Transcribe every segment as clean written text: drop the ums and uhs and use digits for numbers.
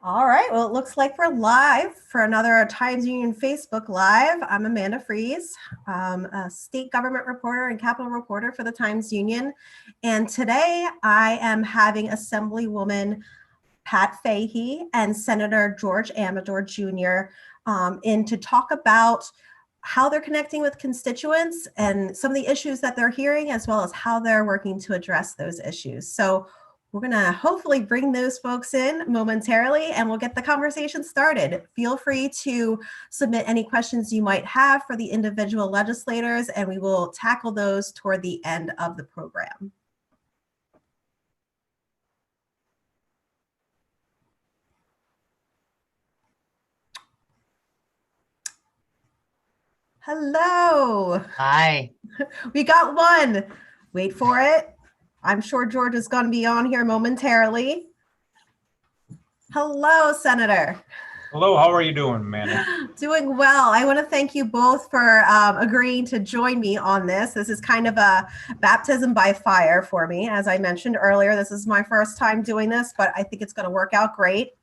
All right, well, it looks like we're live for another Times Union Facebook Live. I'm Amanda Fries, a state government reporter and Capitol reporter for the Times Union. And today I am having Assemblywoman Pat Fahy and Senator George Amedore Jr. In to talk about how they're connecting with constituents and some of the issues that they're hearing, as well as how they're working to address those issues. So we're going to hopefully bring those folks in momentarily and we'll get the conversation started. Feel free to submit any questions you might have for the individual legislators, and we will tackle those toward the end of the program. Hello. Hi. We got one. Wait for it. I'm sure George is going to be on here momentarily. Hello, Senator. Hello, how are you doing, Amanda? Doing well. I want to thank you both for agreeing to join me on this. This is kind of a baptism by fire for me. As I mentioned earlier, this is my first time doing this, but I think it's going to work out great.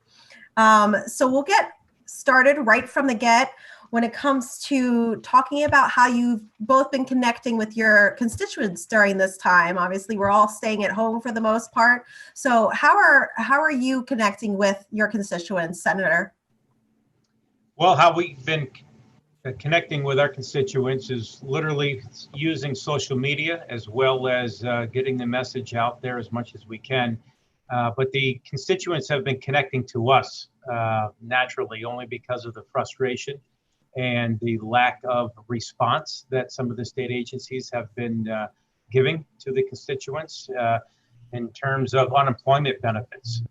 So we'll get started right from the get when it comes to talking about how you've both been connecting with your constituents during this time. Obviously, we're all staying at home for the most part. So how are you connecting with your constituents, Senator? Well, how we've been connecting with our constituents is literally using social media as well as getting the message out there as much as we can. But the constituents have been connecting to us naturally only because of the frustration and the lack of response that some of the state agencies have been giving to the constituents in terms of unemployment benefits.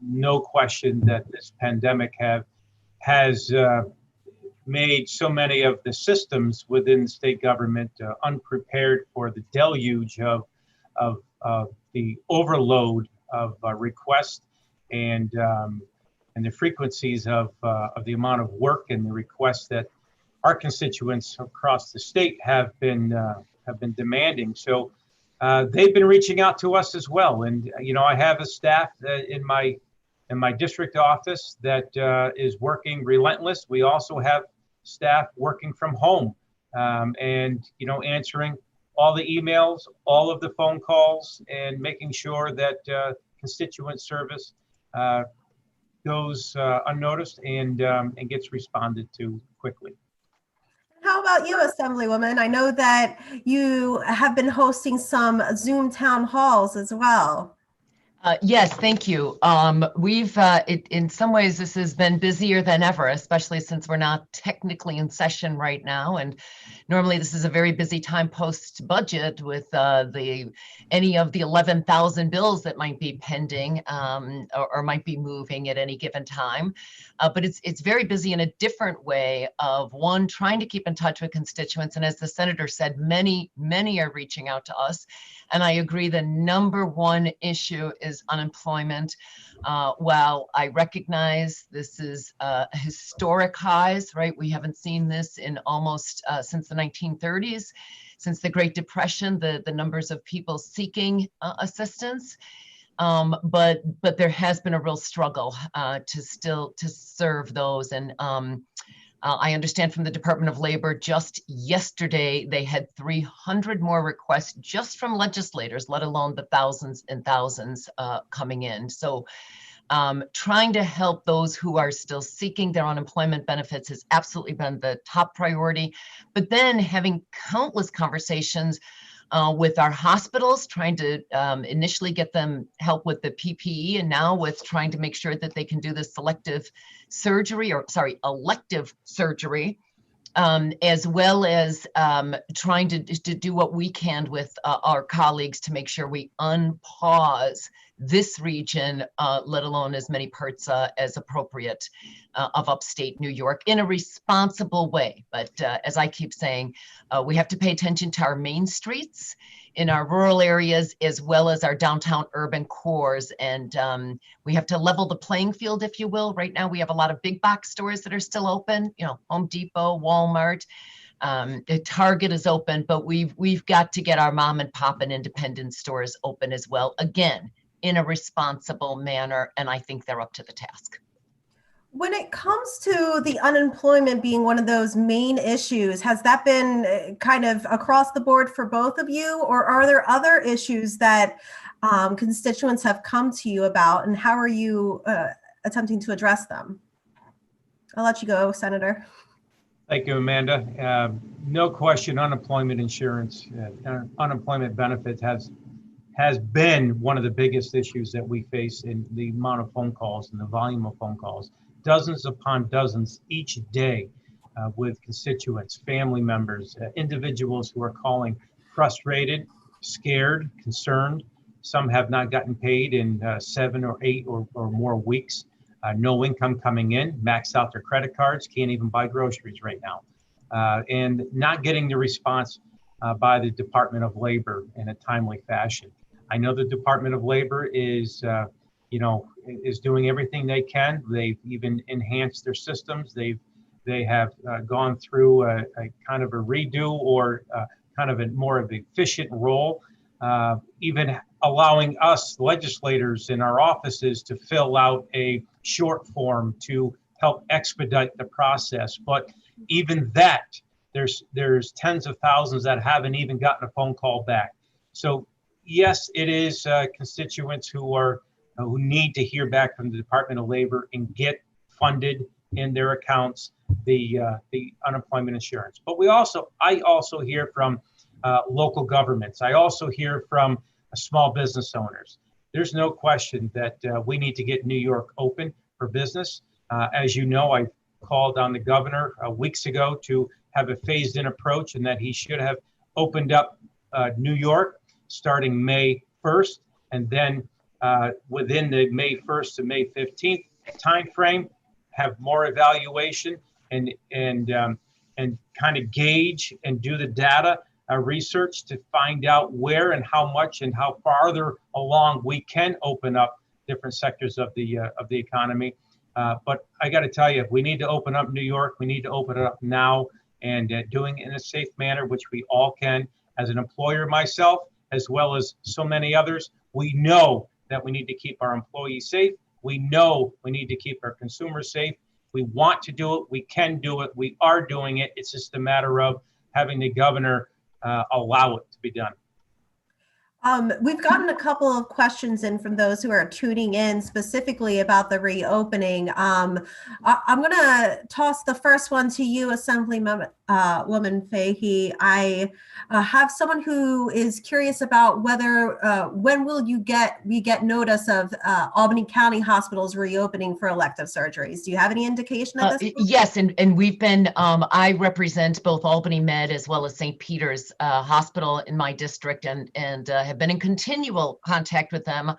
No question that this pandemic has made so many of the systems within the state government unprepared for the deluge of the overload of requests and the frequencies of the amount of work and the requests that our constituents across the state have been demanding. So they've been reaching out to us as well. And I have a staff in my district office that is working relentless. We also have staff working from home and answering all the emails, all of the phone calls, and making sure that constituent service goes unnoticed and gets responded to quickly. How about you, Assemblywoman? I know that you have been hosting some Zoom town halls as well. Yes, thank you. In some ways, this has been busier than ever, especially since we're not technically in session right now. And normally this is a very busy time post-budget with any of the 11,000 bills that might be pending or might be moving at any given time. But it's very busy in a different way of, one, trying to keep in touch with constituents. And as the senator said, many are reaching out to us. And I agree the number one issue is unemployment. While I recognize this is historic highs, right? We haven't seen this in almost since the 1930s, since the Great Depression, the numbers of people seeking assistance. But there has been a real struggle to serve those. And I understand from the Department of Labor just yesterday, they had 300 more requests just from legislators, let alone the thousands and thousands coming in. So trying to help those who are still seeking their unemployment benefits has absolutely been the top priority. But then having countless conversations with our hospitals, trying to initially get them help with the PPE, and now with trying to make sure that they can do the elective surgery, as well as trying to do what we can with our colleagues to make sure we unpause this region, let alone as many parts as appropriate of upstate New York in a responsible way. But as I keep saying, we have to pay attention to our main streets in our rural areas, as well as our downtown urban cores. And we have to level the playing field, if you will. Right now, we have a lot of big box stores that are still open, Home Depot, Walmart. Target is open, but we've got to get our mom and pop and independent stores open as well, again, in a responsible manner. And I think they're up to the task. When it comes to the unemployment being one of those main issues, has that been kind of across the board for both of you, or are there other issues that constituents have come to you about, and how are you attempting to address them? I'll let you go, Senator. Thank you, Amanda. No question, unemployment insurance, unemployment benefits has been one of the biggest issues that we face in the amount of phone calls and the volume of phone calls. Dozens upon dozens each day with constituents, family members, individuals who are calling frustrated, scared, concerned. Some have not gotten paid in 7 or 8 or more weeks. No income coming in, maxed out their credit cards, can't even buy groceries right now. And not getting the response by the Department of Labor in a timely fashion. I know the Department of Labor is doing everything they can. They've even enhanced their systems. They have gone through a kind of a redo or kind of a more of an efficient role, even allowing us legislators in our offices to fill out a short form to help expedite the process. But even that, there's tens of thousands that haven't even gotten a phone call back. So yes, it is constituents who need to hear back from the Department of Labor and get funded in their accounts the unemployment insurance. But I also hear from local governments. I also hear from small business owners. There's no question that we need to get New York open for business. As you know, I called on the governor weeks ago to have a phased-in approach, and that he should have opened up New York starting May 1st, and then within the May 1st to May 15th timeframe, have more evaluation and kind of gauge and do the data research to find out where and how much and how farther along we can open up different sectors of the economy. But I got to tell you, we need to open up New York. We need to open it up now, and doing it in a safe manner, which we all can. As an employer myself, as well as so many others, we know that we need to keep our employees safe. We know we need to keep our consumers safe. We want to do it. We can do it. We are doing it. It's just a matter of having the governor allow it to be done. We've gotten a couple of questions in from those who are tuning in specifically about the reopening. I'm going to toss the first one to you, Assemblywoman Fahy. I have someone who is curious about whether when will we get notice of Albany County hospitals reopening for elective surgeries? Do you have any indication of this? Yes, and we've been, I represent both Albany Med as well as St. Peter's Hospital in my district, and have been in continual contact with them.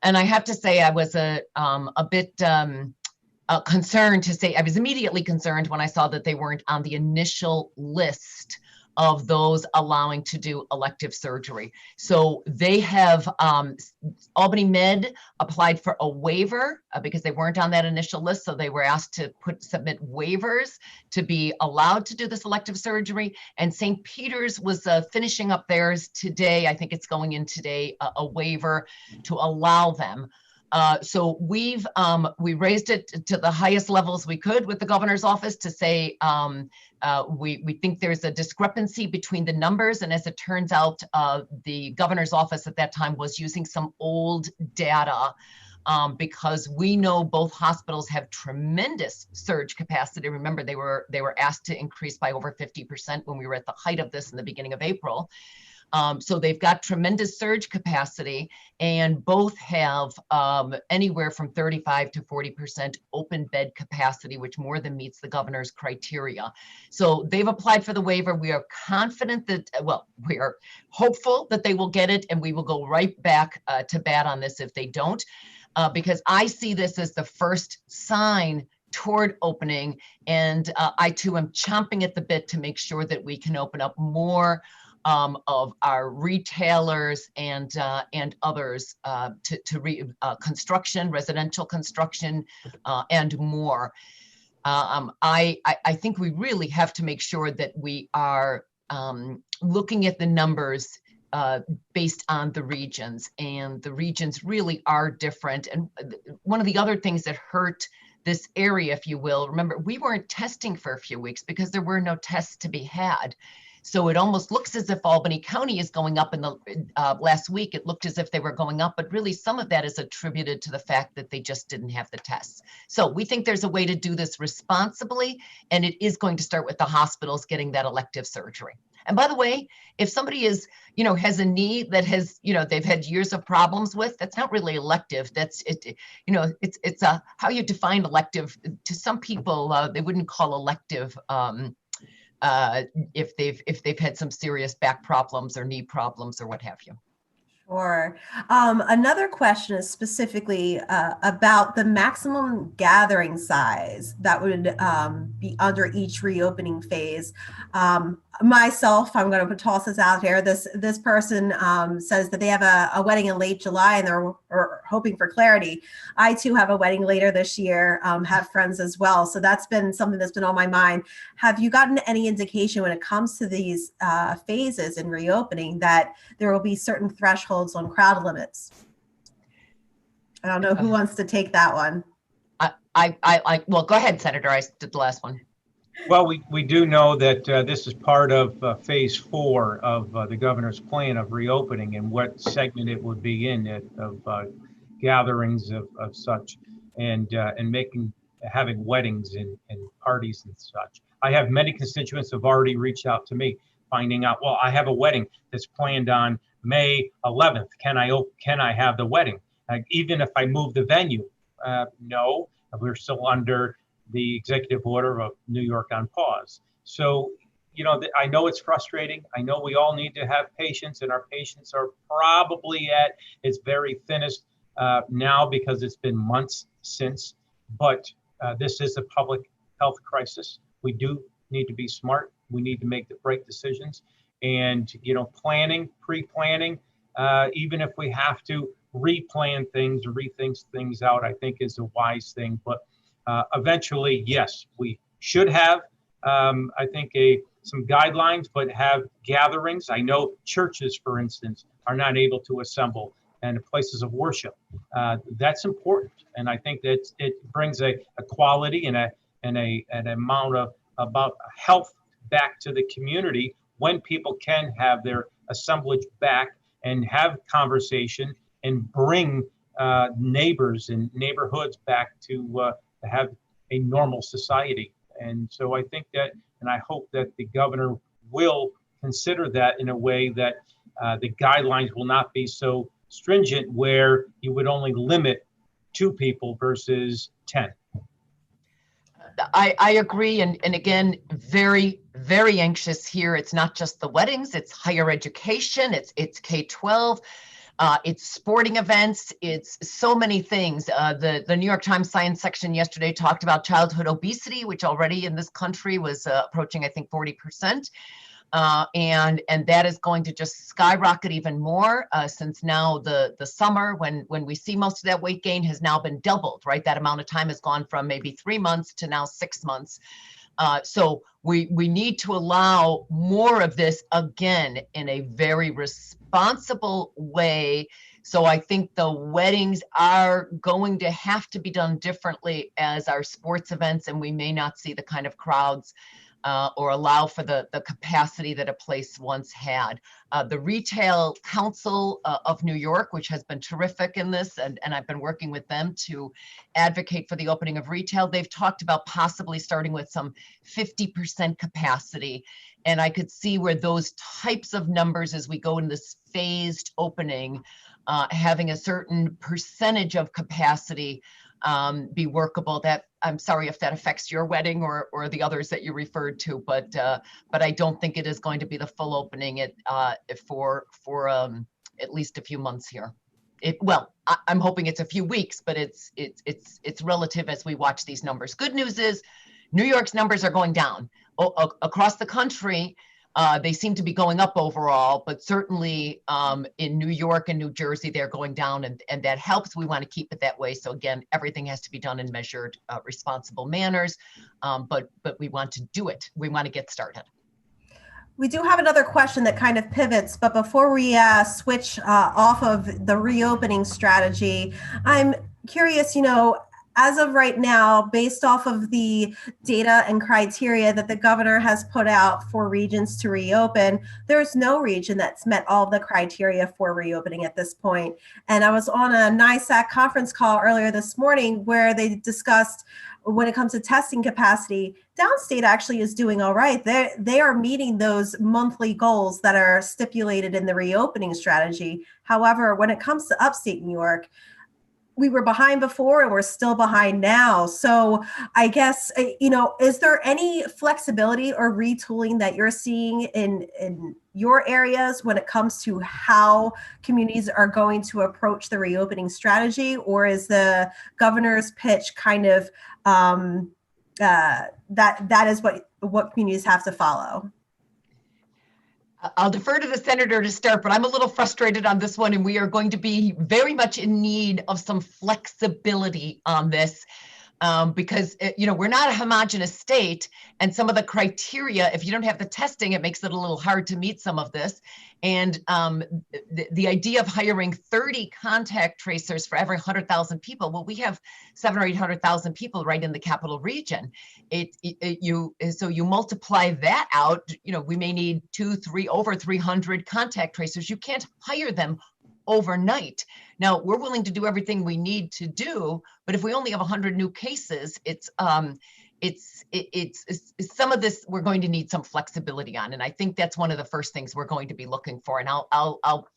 And I have to say, I was a bit concerned to say, I was immediately concerned when I saw that they weren't on the initial list of those allowing to do elective surgery. So they have, Albany Med applied for a waiver because they weren't on that initial list. So they were asked to submit waivers to be allowed to do this elective surgery. And St. Peter's was finishing up theirs today. I think it's going in today, a waiver to allow them. So we raised it to the highest levels we could with the governor's office to say we think there's a discrepancy between the numbers. And as it turns out, the governor's office at that time was using some old data because we know both hospitals have tremendous surge capacity. Remember, they were asked to increase by over 50% when we were at the height of this in the beginning of April. So they've got tremendous surge capacity, and both have anywhere from 35 to 40% open bed capacity, which more than meets the governor's criteria. So they've applied for the waiver. We are confident that, well, we are hopeful that they will get it, and we will go right back to bat on this if they don't, because I see this as the first sign toward opening, and I too am chomping at the bit to make sure that we can open up more of our retailers and others to construction, residential construction, and more. I think we really have to make sure that we are looking at the numbers based on the regions, and the regions really are different. And one of the other things that hurt this area, if you will. Remember, we weren't testing for a few weeks because there were no tests to be had. So it almost looks as if Albany County is going up. In the last week, it looked as if they were going up, but really some of that is attributed to the fact that they just didn't have the tests. So we think there's a way to do this responsibly, and it is going to start with the hospitals getting that elective surgery. And by the way, if somebody is, has a knee that has, they've had years of problems with, that's not really elective. That's it. It's how you define elective. To some people, they wouldn't call elective if they've had some serious back problems or knee problems or what have you. Sure. Another question is specifically about the maximum gathering size that would be under each reopening phase. Myself, I'm going to toss this out here. This person says that they have a wedding in late July and they're hoping for clarity. I too have a wedding later this year, have friends as well. So that's been something that's been on my mind. Have you gotten any indication when it comes to these phases in reopening that there will be certain thresholds on crowd limits? I don't know who wants to take that one. Well, go ahead, Senator. I did the last one. Well, we do know that this is part of phase 4 of the governor's plan of reopening and what segment it would be in of gatherings of such and having weddings and parties and such. I have many constituents who have already reached out to me finding out, well, I have a wedding that's planned on May 11th. Can I have the wedding? Even if I move the venue? No, we're still under the executive order of New York on pause. So, I know it's frustrating. I know we all need to have patience, and our patience are probably at its very thinnest now because it's been months since. But this is a public health crisis. We do need to be smart. We need to make the right decisions. And, pre-planning, even if we have to replan things or rethink things out, I think is a wise thing. But eventually, yes, we should have, I think, some guidelines, but have gatherings. I know churches, for instance, are not able to assemble, and places of worship. That's important, and I think that it brings a quality and an amount of about health back to the community when people can have their assemblage back and have conversation and bring neighbors and neighborhoods back to have a normal society. And so I think that, and I hope that the governor will consider that in a way that the guidelines will not be so stringent where you would only limit 2 people versus 10. I agree. And again, very, very anxious here. It's not just the weddings, it's higher education, it's K-12. It's sporting events. It's so many things. The New York Times Science section yesterday talked about childhood obesity, which already in this country was approaching, I think, 40%. And that is going to just skyrocket even more since now the summer when we see most of that weight gain has now been doubled, right? That amount of time has gone from maybe 3 months to now 6 months. So we need to allow more of this again in a very responsible way. So I think the weddings are going to have to be done differently as our sports events, and we may not see the kind of crowds or allow for the capacity that a place once had. The Retail Council of New York, which has been terrific in this, and I've been working with them to advocate for the opening of retail. They've talked about possibly starting with some 50% capacity. And I could see where those types of numbers as we go in this phased opening, having a certain percentage of capacity be workable. That I'm sorry if that affects your wedding or the others that you referred to, but I don't think it is going to be the full opening for at least a few months here. I'm hoping it's a few weeks, but it's relative as we watch these numbers. Good news is New York's numbers are going down across the country. They seem to be going up overall, but certainly in New York and New Jersey, they're going down, and that helps. We want to keep it that way. So again, everything has to be done in measured, responsible manners, but we want to do it. We want to get started. We do have another question that kind of pivots, but before we switch off of the reopening strategy, I'm curious, as of right now, based off of the data and criteria that the governor has put out for regions to reopen, there's no region that's met all the criteria for reopening at this point. And I was on a NISAC conference call earlier this morning where they discussed when it comes to testing capacity, downstate actually is doing all right. They are meeting those monthly goals that are stipulated in the reopening strategy. However, when it comes to upstate New York, we were behind before and we're still behind now. So I guess, is there any flexibility or retooling that you're seeing in your areas when it comes to how communities are going to approach the reopening strategy? Or is the governor's pitch kind of that is what communities have to follow? I'll defer to the senator to start, but I'm a little frustrated on this one, and we are going to be very much in need of some flexibility on this because we're not a homogeneous state, and some of the criteria, if you don't have the testing, it makes it a little hard to meet some of this. And the idea of hiring 30 contact tracers for every 100,000 people, well, we have 700,000 or 800,000 people right in the capital region. So you multiply that out, we may need over 300 contact tracers. You can't hire them overnight. Now, we're willing to do everything we need to do, but if we only have 100 new cases, it's some of this we're going to need some flexibility on, and I think that's one of the first things we're going to be looking for. And I'll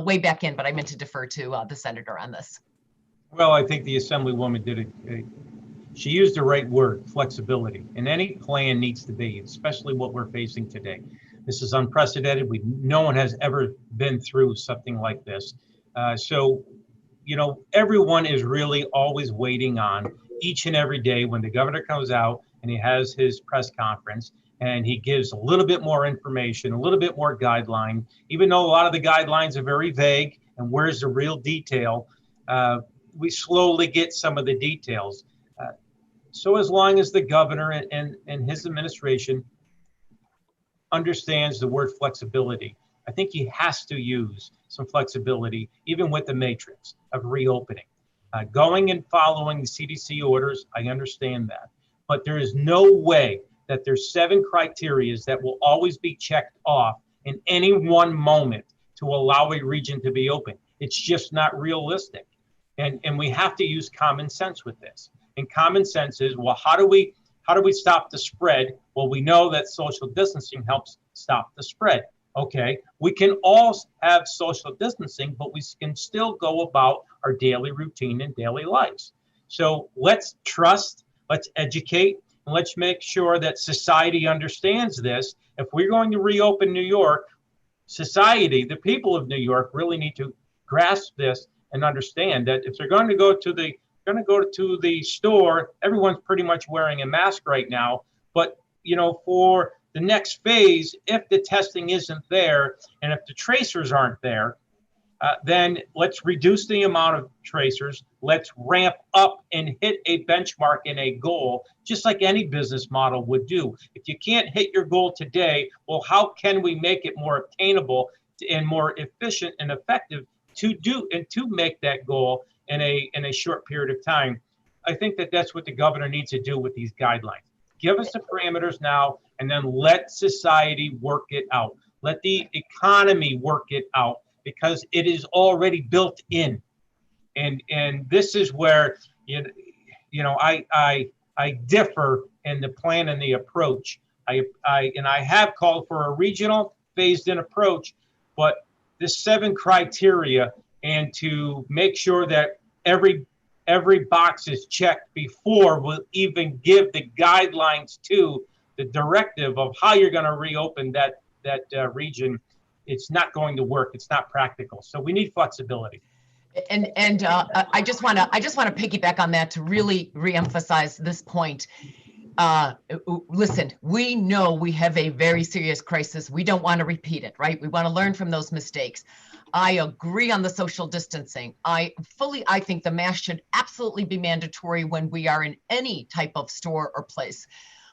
weigh back in, but I meant to defer to the senator on this. Well, I think the Assemblywoman did it. She used the right word, flexibility, and any plan needs to be, especially what we're facing today. This is unprecedented. No one has ever been through something like this. So, everyone is really always waiting on each and every day when the governor comes out and he has his press conference and he gives a little bit more information, a little bit more guideline, even though a lot of the guidelines are very vague and where's the real detail, we slowly get some of the details. So as long as the governor and his administration understands the word flexibility, I think he has to use some flexibility, even with the matrix of reopening. Going and following the CDC orders, I understand that. But there is no way that there's 7 criteria that will always be checked off in any one moment to allow a region to be open. It's just not realistic. And we have to use common sense with this. And common sense is, well, how do we stop the spread? Well, we know that social distancing helps stop the spread. Okay, we can all have social distancing, but we can still go about our daily routine and daily lives. So let's trust, let's educate, and let's make sure that society understands this. If we're going to reopen New York, society, the people of New York really need to grasp this and understand that if they're going to go to the store, everyone's pretty much wearing a mask right now. But for the next phase, if the testing isn't there and if the tracers aren't there, then let's reduce the amount of tracers. Let's ramp up and hit a benchmark and a goal, just like any business model would do. If you can't hit your goal today, well, how can we make it more obtainable and more efficient and effective to make that goal in a short period of time? I think that's what the governor needs to do with these guidelines. Give us the parameters now, and then let society work it out. Let the economy work it out, because it is already built in. And this is where I differ in the plan and the approach. I have called for a regional phased-in approach, but the 7 criteria, and to make sure that every box is checked before we'll even give the guidelines to the directive of how you're going to reopen that region. It's not going to work. It's not practical. So we need flexibility. And I just want to piggyback on that to really reemphasize this point. Listen, we know we have a very serious crisis. We don't want to repeat it, right? We want to learn from those mistakes. I agree on the social distancing. I think the mask should absolutely be mandatory when we are in any type of store or place.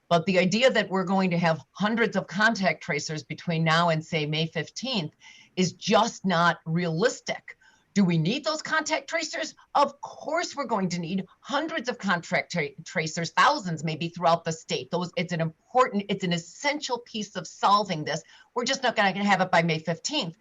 But the idea that we're going to have hundreds of contact tracers between now and, say, May 15th is just not realistic Do we need those contact tracers? Of course, we're going to need hundreds of contact tracers, thousands maybe throughout the state. It's an essential piece of solving this. We're just not going to have it by May 15th.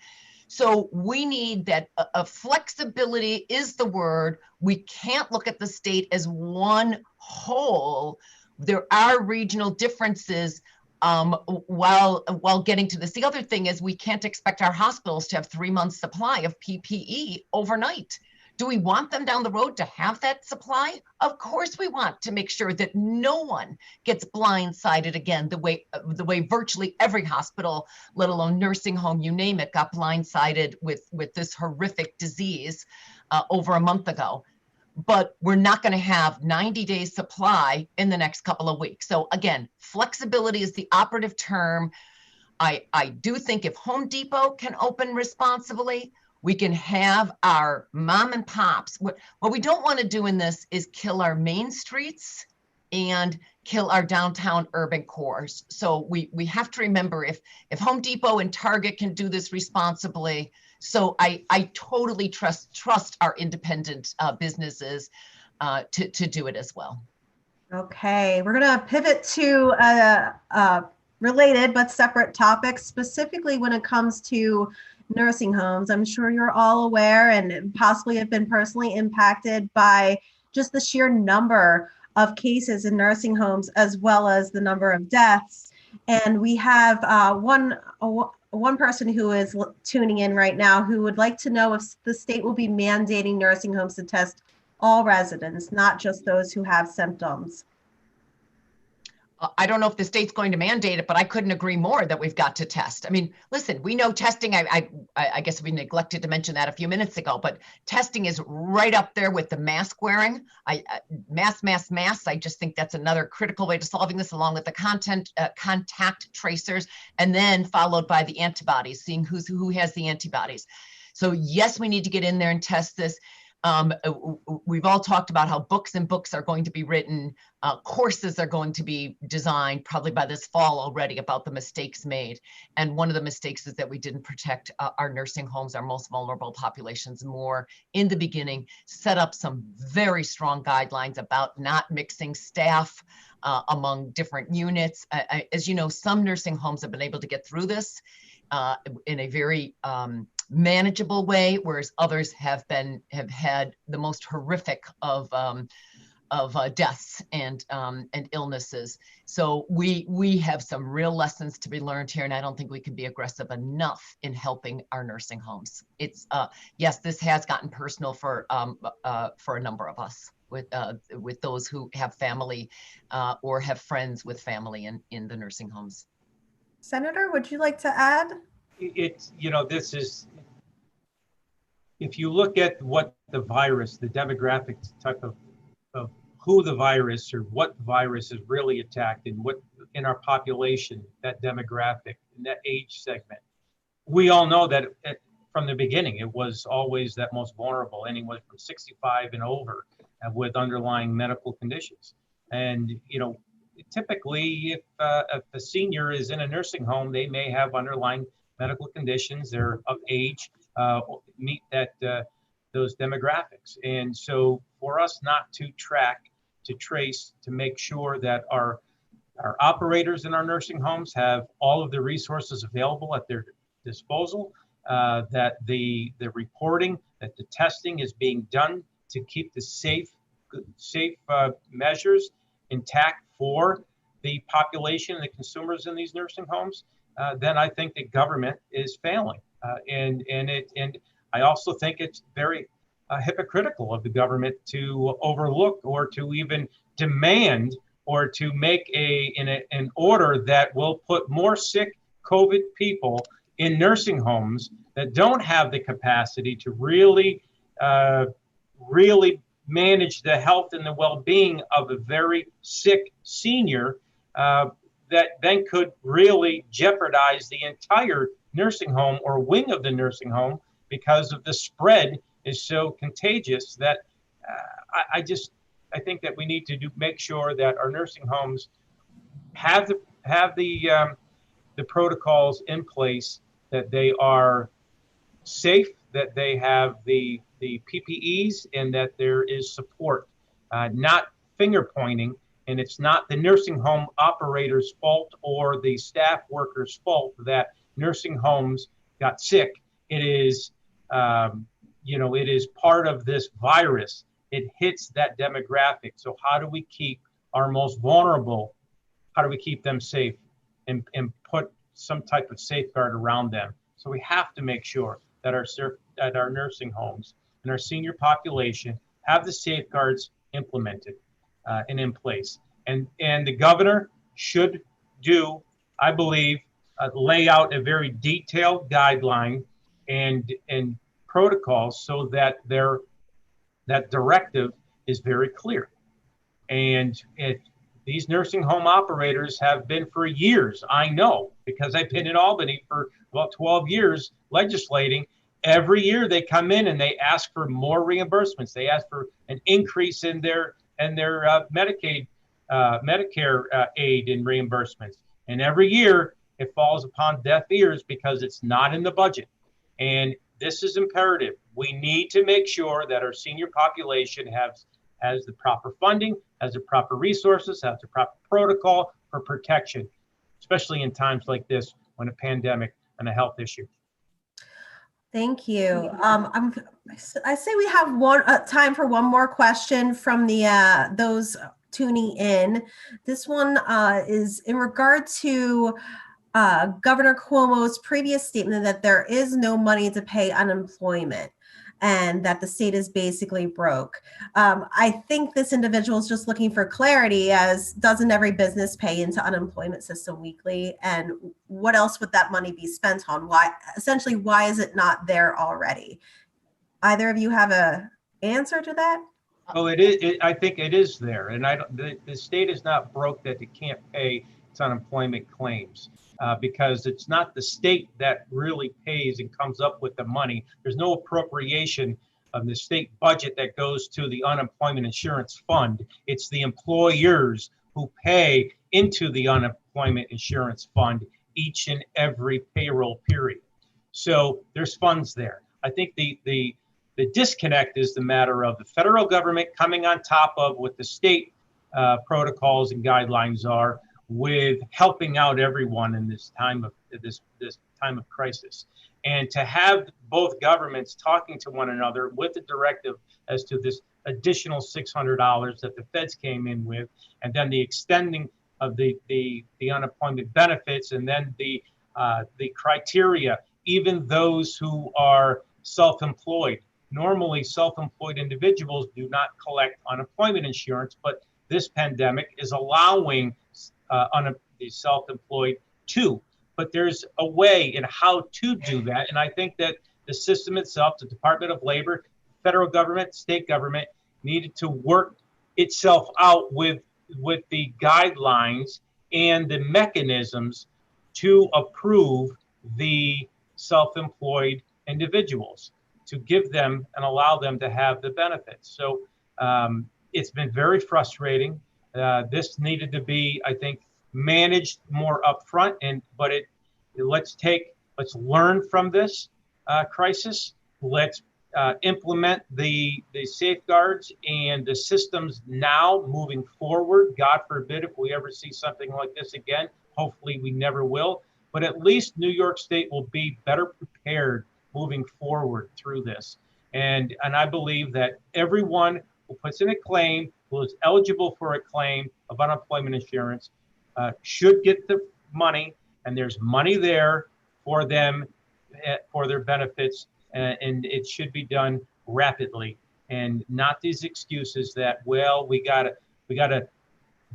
So we need that flexibility is the word. We can't look at the state as one whole. There are regional differences while getting to this. The other thing is we can't expect our hospitals to have 3 months supply of PPE overnight. Do we want them down the road to have that supply? Of course we want to make sure that no one gets blindsided again, the way virtually every hospital, let alone nursing home, you name it, got blindsided with this horrific disease over a month ago. But we're not going to have 90 days supply in the next couple of weeks. So again, flexibility is the operative term. I do think if Home Depot can open responsibly, we can have our mom and pops. What we don't want to do in this is kill our main streets and kill our downtown urban cores. So we have to remember if Home Depot and Target can do this responsibly, so I totally trust our independent businesses to do it as well. Okay, we're going to pivot to a related but separate topic, specifically when it comes to nursing homes. I'm sure you're all aware and possibly have been personally impacted by just the sheer number of cases in nursing homes as well as the number of deaths. And we have one person who is tuning in right now who would like to know if the state will be mandating nursing homes to test all residents, not just those who have symptoms. I don't know if the state's going to mandate it, but I couldn't agree more that we've got to test. I mean, listen, we know testing, I guess we neglected to mention that a few minutes ago, but testing is right up there with the mask wearing. Masks. I just think that's another critical way to solving this, along with the contact tracers, and then followed by the antibodies, seeing who has the antibodies. So yes, we need to get in there and test this. We've all talked about how books are going to be written, courses are going to be designed probably by this fall already about the mistakes made. And one of the mistakes is that we didn't protect our nursing homes, our most vulnerable populations more in the beginning, set up some very strong guidelines about not mixing staff among different units. As you know, some nursing homes have been able to get through this in a very manageable way, whereas others have had the most horrific of deaths and illnesses. So we have some real lessons to be learned here, and I don't think we can be aggressive enough in helping our nursing homes. It's yes, this has gotten personal for a number of us with those who have family or have friends with family in the nursing homes. Senator, would you like to add? It's, this is, if you look at what the virus, the demographic type of who the virus or what virus is really attacked and what in our population, that demographic, and that age segment, we all know that from the beginning, it was always that most vulnerable, anyone from 65 and over with underlying medical conditions. And, typically if a senior is in a nursing home, they may have underlying medical conditions, they're of age, meet those demographics. And so for us not to track, to trace, to make sure that our operators in our nursing homes have all of the resources available at their disposal, that the reporting, that the testing is being done to keep the safe measures intact for the population and the consumers in these nursing homes, then I think the government is failing. And I also think it's very hypocritical of the government to overlook or to even demand or to make an order that will put more sick COVID people in nursing homes that don't have the capacity to really manage the health and the well-being of a very sick senior, that then could really jeopardize the entire nursing home or wing of the nursing home because of the spread is so contagious that I think that we need to make sure that our nursing homes have the protocols in place, that they are safe, that they have the PPEs and that there is support, not finger pointing. And it's not the nursing home operator's fault or the staff worker's fault that nursing homes got sick. It is, it is part of this virus. It hits that demographic. So how do we keep our most vulnerable? How do we keep them safe and put some type of safeguard around them? So we have to make sure that our nursing homes and our senior population have the safeguards implemented and in place. And the governor should do, I believe, lay out a very detailed guideline and protocols so that that directive is very clear. And these nursing home operators have been for years, I know, because I've been in Albany for about 12 years legislating. Every year they come in and they ask for more reimbursements. They ask for an increase in their Medicaid, Medicare aid and reimbursements. And every year it falls upon deaf ears because it's not in the budget. And this is imperative. We need to make sure that our senior population has the proper funding, has the proper resources, has the proper protocol for protection, especially in times like this when a pandemic and a health issue. Thank you. I say we have time for one more question from the those tuning in. This one is in regard to Governor Cuomo's previous statement that there is no money to pay unemployment and that the state is basically broke. I think this individual is just looking for clarity, as doesn't every business pay into unemployment system weekly? And what else would that money be spent on? Why is it not there already? Either of you have a answer to that? Well, it is. I think it is there, and the state is not broke that it can't pay its unemployment claims. Because it's not the state that really pays and comes up with the money. There's no appropriation of the state budget that goes to the unemployment insurance fund. It's the employers who pay into the unemployment insurance fund each and every payroll period. So there's funds there. I think the disconnect is the matter of the federal government coming on top of what the state protocols and guidelines are, with helping out everyone in this time of this time of crisis, and to have both governments talking to one another with the directive as to this additional $600 that the feds came in with, and then the extending of the unemployment benefits, and then the criteria, even those who are self-employed. Normally, self-employed individuals do not collect unemployment insurance, but this pandemic is allowing the self-employed too. But there's a way in how to do that. And I think that the system itself, the Department of Labor, federal government, state government, needed to work itself out with the guidelines and the mechanisms to approve the self-employed individuals, to give them and allow them to have the benefits. So it's been very frustrating. This needed to be, I think, managed more upfront. But let's learn from this crisis. Let's implement the safeguards and the systems now moving forward. God forbid if we ever see something like this again. Hopefully we never will. But at least New York State will be better prepared moving forward through this. And I believe that everyone who puts in a claim, who is eligible for a claim of unemployment insurance, should get the money, and there's money there for them for their benefits, and it should be done rapidly, and not these excuses that, well, we gotta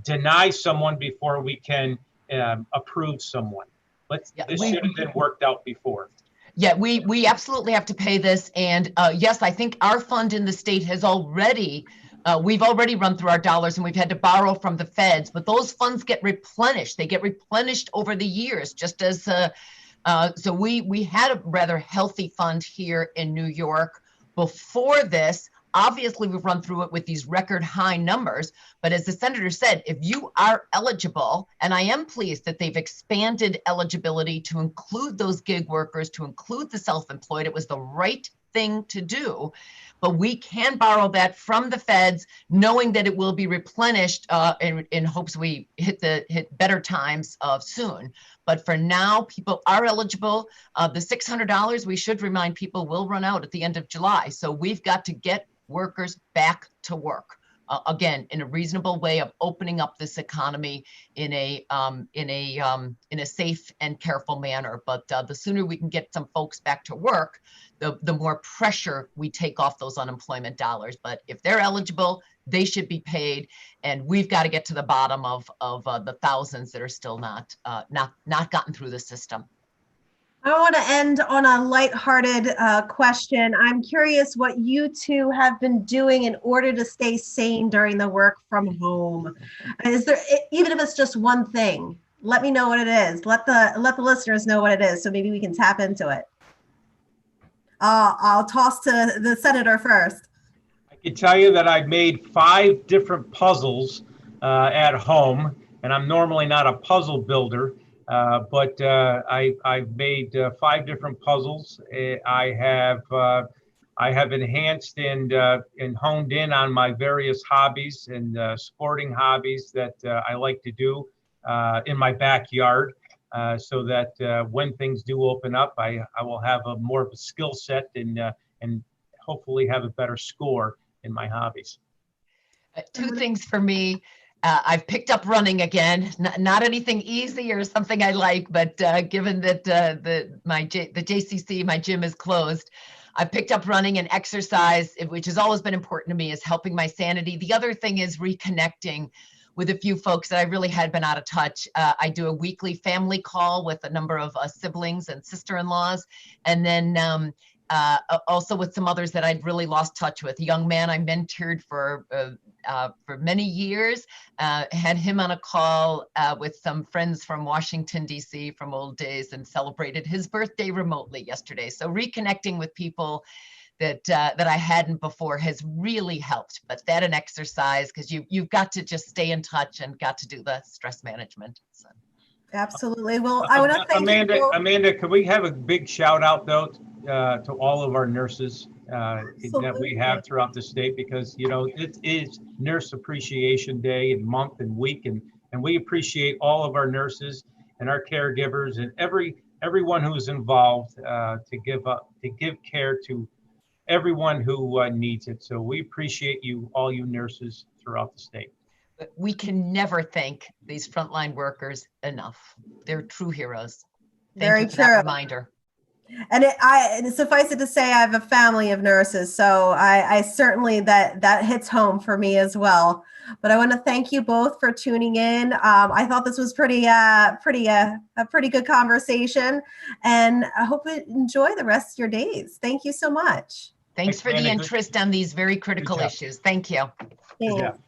deny someone before we can approve someone. This should have been worked out before. Yeah, we absolutely have to pay this. And yes, I think our fund in the state has already, we've already run through our dollars, and we've had to borrow from the feds, but those funds get replenished. They get replenished over the years, just as, so we had a rather healthy fund here in New York before this. Obviously, we've run through it with these record high numbers, but as the senator said, if you are eligible, and I am pleased that they've expanded eligibility to include those gig workers, to include the self-employed, it was the right thing to do. But we can borrow that from the feds, knowing that it will be replenished in hopes we hit better times soon. But for now, people are eligible. The $600, we should remind people, will run out at the end of July. So we've got to get workers back to work. Again, in a reasonable way of opening up this economy in a safe and careful manner. But the sooner we can get some folks back to work, the more pressure we take off those unemployment dollars. But if they're eligible, they should be paid, and we've got to get to the bottom of the thousands that are still not gotten through the system. I want to end on a lighthearted question. I'm curious what you two have been doing in order to stay sane during the work from home. Is there, even if it's just one thing, let me know what it is. Let the listeners know what it is, so maybe we can tap into it. I'll toss to the senator first. I can tell you that I've made 5 different puzzles at home, and I'm normally not a puzzle builder. But I've made 5 different puzzles. I have enhanced and honed in on my various hobbies and sporting hobbies that I like to do in my backyard, so that when things do open up, I will have more of a skill set and hopefully have a better score in my hobbies. 2 things for me. I've picked up running again, not anything easy or something I like, but given that the JCC, my gym, is closed, I've picked up running and exercise, which has always been important to me, is helping my sanity. The other thing is reconnecting with a few folks that I really had been out of touch. I do a weekly family call with a number of siblings and sister-in-laws, and then also with some others that I'd really lost touch with. A young man I mentored for many years, had him on a call with some friends from Washington, D.C. from old days, and celebrated his birthday remotely yesterday. So reconnecting with people that I hadn't before has really helped. But that and exercise, because you've got to just stay in touch and got to do the stress management. So. Absolutely. Well, I want to thank Amanda, could we have a big shout out though to all of our nurses that we have throughout the state, because it is Nurse Appreciation Day and month and week, and we appreciate all of our nurses and our caregivers and everyone who is involved to give care to everyone who needs it. So we appreciate all you nurses throughout the state. We can never thank these frontline workers enough. They're true heroes. Thank you for that reminder. And suffice it to say, I have a family of nurses, so I certainly that hits home for me as well. But I want to thank you both for tuning in. I thought this was a pretty good conversation, and I hope you enjoy the rest of your days. Thank you so much. Thanks for the interest on these very critical issues. Thank you. Thanks.